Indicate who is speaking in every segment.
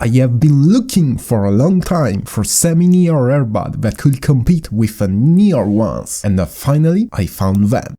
Speaker 1: I have been looking for a long time for semi-near earbud that could compete with the near ones, and finally I found them.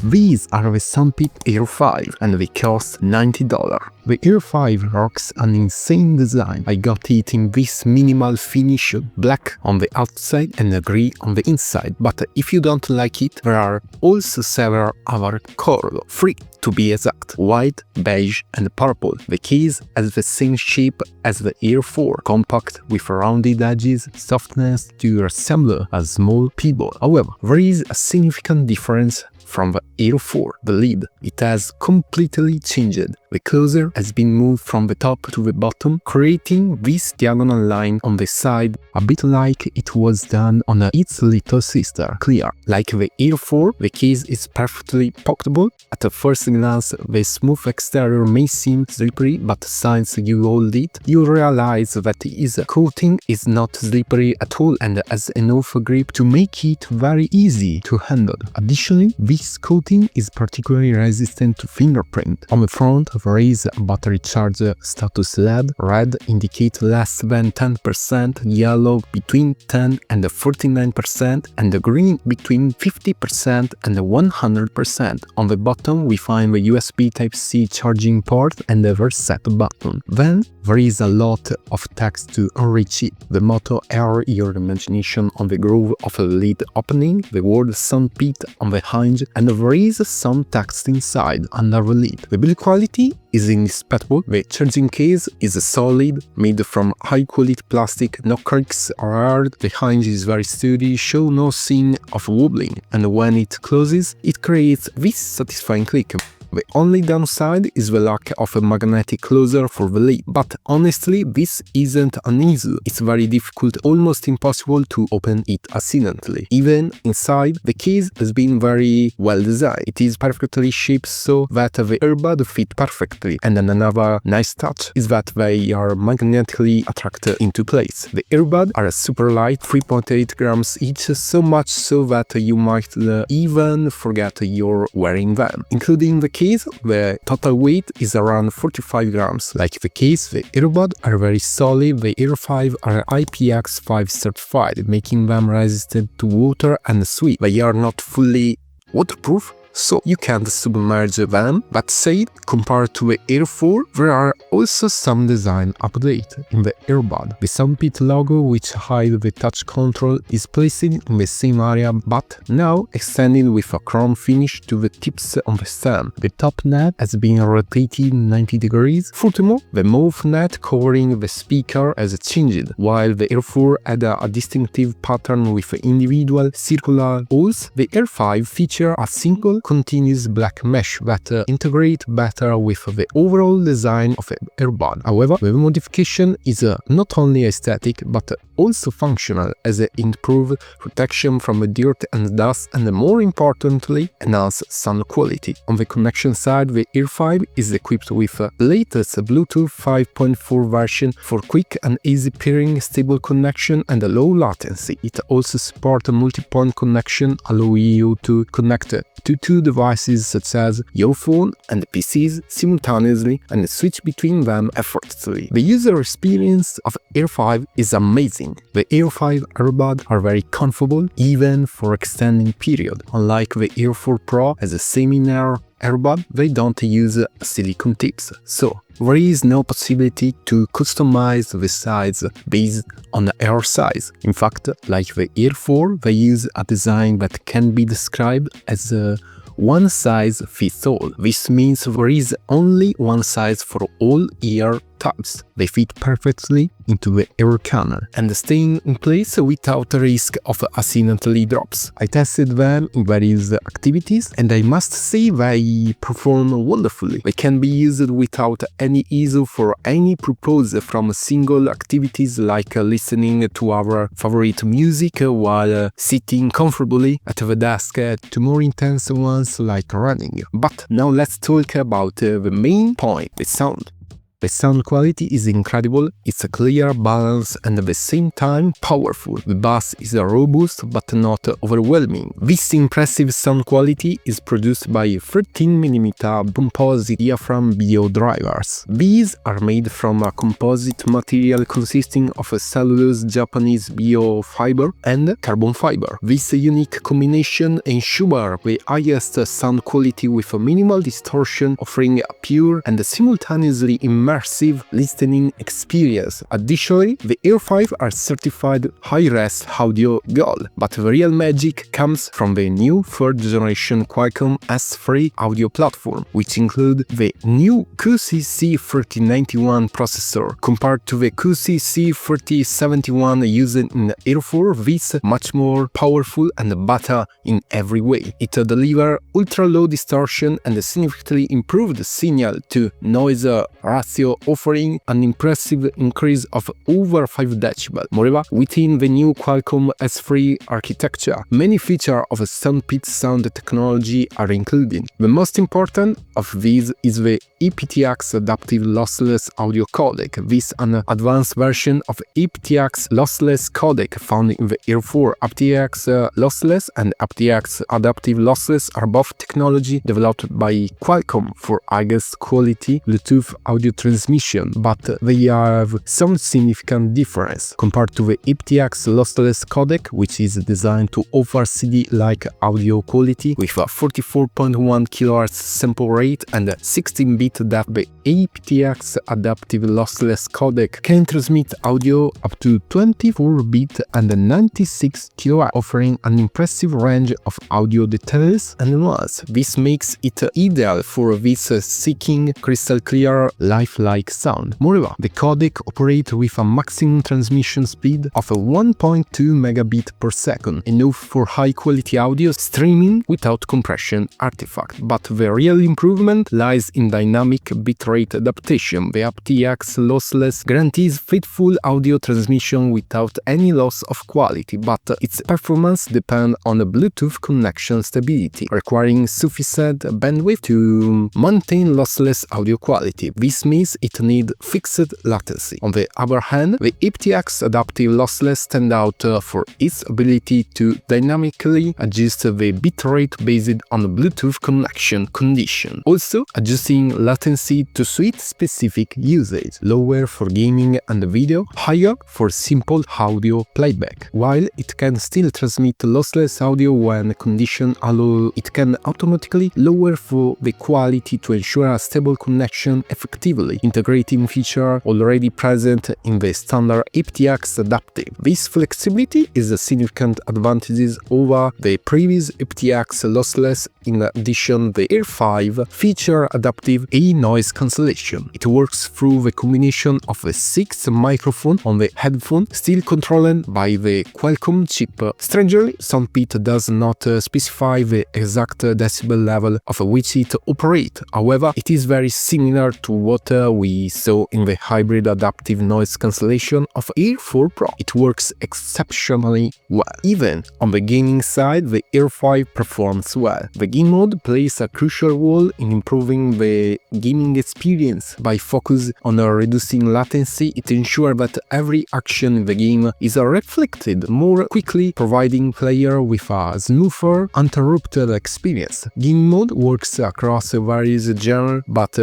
Speaker 1: These are the SoundPeats Air 5 and they cost $90. The Air 5 rocks an insane design. I got it in this minimal finish, black on the outside and grey on the inside, but if you don't like it, there are also several other colors, 3 to be exact: white, beige and purple. The case has the same shape as the Air 4, compact with rounded edges, softness to resemble a small pebble. However, there is a significant difference from the Air 4, the lid. It has completely changed. The closer has been moved from the top to the bottom, creating this diagonal line on the side, a bit like it was done on its little sister, Clear. Like the Air 4, the case is perfectly pocketable. At a first glance, the smooth exterior may seem slippery, but since you hold it, you realize that its coating is not slippery at all and has enough grip to make it very easy to handle. Additionally, this coating is particularly resistant to fingerprint. On the front, there is a battery charge status LED. Red indicates less than 10%, yellow between 10 and 49%, and green between 50% and 100%. On the bottom, we find the USB Type-C charging port and the reset button. Then, there is a lot of text to enrich it. The motto "Air Your Imagination" on the groove of the lid opening, the word SoundPeats on the hinge, and there is some text inside under the lid. The build quality is indisputable. The charging case is solid, made from high-quality plastic, no cracks are hard, the hinge is very sturdy, show no sign of wobbling, and when it closes, it creates this satisfying click. The only downside is the lack of a magnetic closer for the lid, but honestly this isn't an issue. It's very difficult, almost impossible to open it accidentally. Even inside, the case has been very well designed. It is perfectly shaped so that the earbud fit perfectly, and another nice touch is that they are magnetically attracted into place. The earbuds are super light, 3.8 grams each, so much so that you might even forget you're wearing them. Including the case, the total weight is around 45 grams. Like the case, the earbuds are very solid. The Air 5 are IPX5 certified, making them resistant to water and sweat. They are not fully waterproof, so you can't submerge them. That said, compared to the Air 4, there are also some design updates. In the earbud, the SoundPeats logo, which hides the touch control, is placed in the same area, but now extended with a chrome finish to the tips on the stand. The top net has been rotated 90 degrees. Furthermore, the mouth net covering the speaker has changed. While the Air 4 had a distinctive pattern with individual circular holes, the Air 5 features a single continuous black mesh that integrate better with the overall design of the earbud. However, the modification is not only aesthetic but also functional, as it improves protection from dirt and dust and, more importantly, enhance sound quality. On the connection side, the Air 5 is equipped with the latest Bluetooth 5.4 version for quick and easy pairing, stable connection and low latency. It also supports a multi-point connection, allowing you to connect to two devices such as your phone and PCs simultaneously and switch between them effortlessly. The user experience of Air 5 is amazing. The Air 5 earbuds are very comfortable even for extended period. Unlike the Air 4 Pro as a semi-narrow earbud, they don't use silicone tips, so there is no possibility to customize the size based on the ear size. In fact, like the Air 4, they use a design that can be described as one size fits all. This means there is only one size for all ear types. They fit perfectly into the ear canal and staying in place without a risk of accidentally drops. I tested them in various activities and I must say they perform wonderfully. They can be used without any issue for any purpose, from single activities like listening to our favorite music while sitting comfortably at the desk to more intense ones like running. But now let's talk about the main point, the sound. The sound quality is incredible, it's a clear, balanced and at the same time powerful. The bass is robust but not overwhelming. This impressive sound quality is produced by 13mm composite diaphragm bio drivers. These are made from a composite material consisting of a cellulose Japanese bio fiber and carbon fiber. This unique combination ensures the highest sound quality with a minimal distortion, offering a pure and simultaneously immersive listening experience. Additionally, the Ear 5 are certified high-res audio gold, but the real magic comes from the new 3rd generation Qualcomm S3 audio platform, which include the new QC-3091 processor. Compared to the QC-3071 used in Ear 4, this is much more powerful and better in every way. It delivers ultra-low distortion and a significantly improved signal-to-noise ratio, offering an impressive increase of over 5 dB. Moreover, within the new Qualcomm S3 architecture, many features of SoundPeats sound technology are included. The most important of these is the aptX adaptive lossless audio codec. This is an advanced version of aptX lossless codec found in the Ear 4. aptX lossless and aptX adaptive lossless are both technology developed by Qualcomm for highest quality Bluetooth audio transmission, but they have some significant difference compared to the aptX lossless codec, which is designed to offer CD-like audio quality with a 44.1 kHz sample rate and 16-bit. That the aptX adaptive lossless codec can transmit audio up to 24-bit and 96 kHz, offering an impressive range of audio details and nuance. This makes it ideal for those seeking crystal clear, lifelike sound. Moreover, the codec operates with a maximum transmission speed of 1.2 megabit per second, enough for high-quality audio streaming without compression artifact. But the real improvement lies in dynamic bitrate adaptation. The aptX lossless guarantees faithful audio transmission without any loss of quality, but its performance depends on the Bluetooth connection stability, requiring sufficient bandwidth to maintain lossless audio quality. This means it needs fixed latency. On the other hand, the aptX adaptive lossless stands out for its ability to dynamically adjust the bitrate based on the Bluetooth connection condition, also adjusting latency to suit specific usage, lower for gaming and video, higher for simple audio playback. While it can still transmit lossless audio when conditions allow, it can automatically lower for the quality to ensure a stable connection effectively, integrating feature already present in the standard aptX adaptive. This flexibility is a significant advantage over the previous aptX lossless. In addition, the Ear 5 feature adaptive noise cancellation. It works through the combination of a 6 microphone on the headphone, still controlled by the Qualcomm chip. Strangely, SoundPeats does not specify the exact decibel level of which it operates. However, it is very similar to what we saw in the hybrid adaptive noise cancellation of Ear 4 Pro. It works exceptionally well. Even on the gaming side, the Ear 5 performs well. The game mode plays a crucial role in improving the gaming experience. By focusing on reducing latency, it ensures that every action in the game is reflected more quickly, providing player with a smoother, uninterrupted experience. Game mode works across various genres, but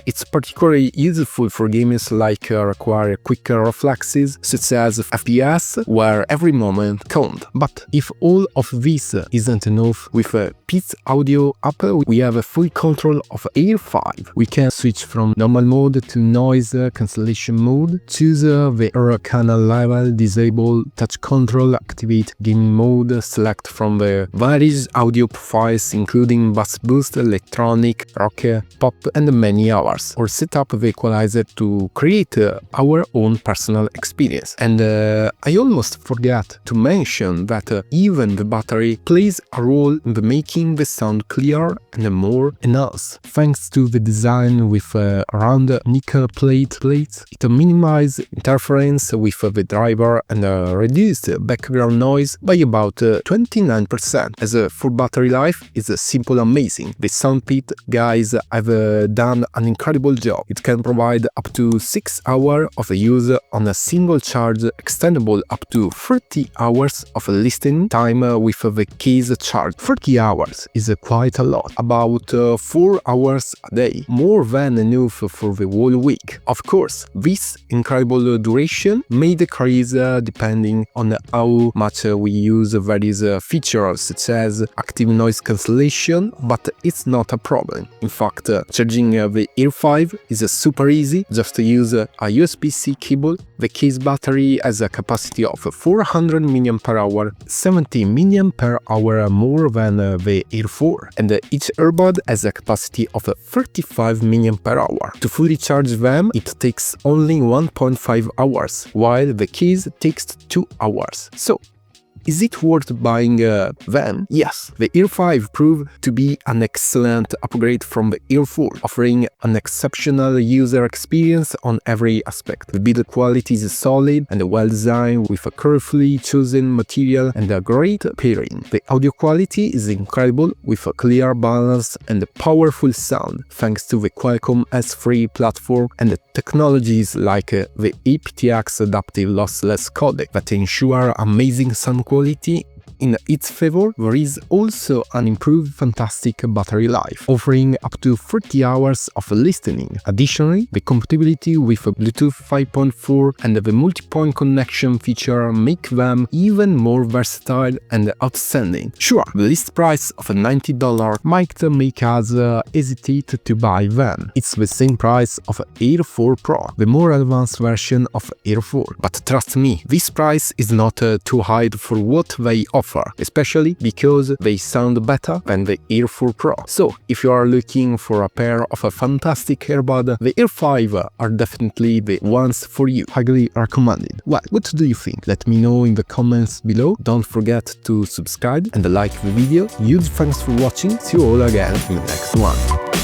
Speaker 1: it's particularly useful for games like require quicker reflexes, such as FPS, where every moment counts. But if all of this isn't enough, with Peats Audio app, we have full control of Ear 5. We can switch from normal mode to noise cancellation mode, choose the error canal level, disable touch control, activate gaming mode, select from the various audio profiles including bass boost, electronic, rock, pop and many others, or set up the equalizer to create our own personal experience. And I almost forgot to mention that even the battery plays a role in making the sound clear and more enhanced. Thanks to the design designed with round nickel plates. It minimizes interference with the driver and reduced background noise by about 29%. As for battery life, it's simple amazing. The SoundPeats guys have done an incredible job. It can provide up to 6 hours of use on a single charge, extendable up to 30 hours of listening time with the case charge. 30 hours is quite a lot, about 4 hours a day, more than enough for the whole week. Of course, this incredible duration may decrease depending on how much we use various features such as active noise cancellation, but it's not a problem. In fact, charging the Ear 5 is super easy. Just use a USB-C cable. The case battery has a capacity of 400 mAh, 70 mAh more than the Ear 4, and each earbud has a capacity of 35 mAh. To fully charge them, it takes only 1.5 hours, while the case takes 2 hours. So, is it worth buying them? Yes, the Ear 5 proved to be an excellent upgrade from the Ear 4, offering an exceptional user experience on every aspect. The build quality is solid and well designed with a carefully chosen material and a great pairing. The audio quality is incredible with a clear balance and a powerful sound thanks to the Qualcomm S3 platform and the technologies like the aptX adaptive lossless codec that ensure amazing sound quality. In its favor, there is also an improved fantastic battery life, offering up to 30 hours of listening. Additionally, the compatibility with Bluetooth 5.4 and the multi-point connection feature make them even more versatile and outstanding. Sure, the list price of $90 might make us hesitate to buy them. It's the same price of Ear 4 Pro, the more advanced version of Ear 4. But trust me, this price is not too high for what they offer, especially because they sound better than the Ear 4 Pro. So, if you are looking for a pair of a fantastic earbud, the Ear 5 are definitely the ones for you. Highly recommended. Well, what do you think? Let me know in the comments below. Don't forget to subscribe and like the video. Huge thanks for watching. See you all again in the next one.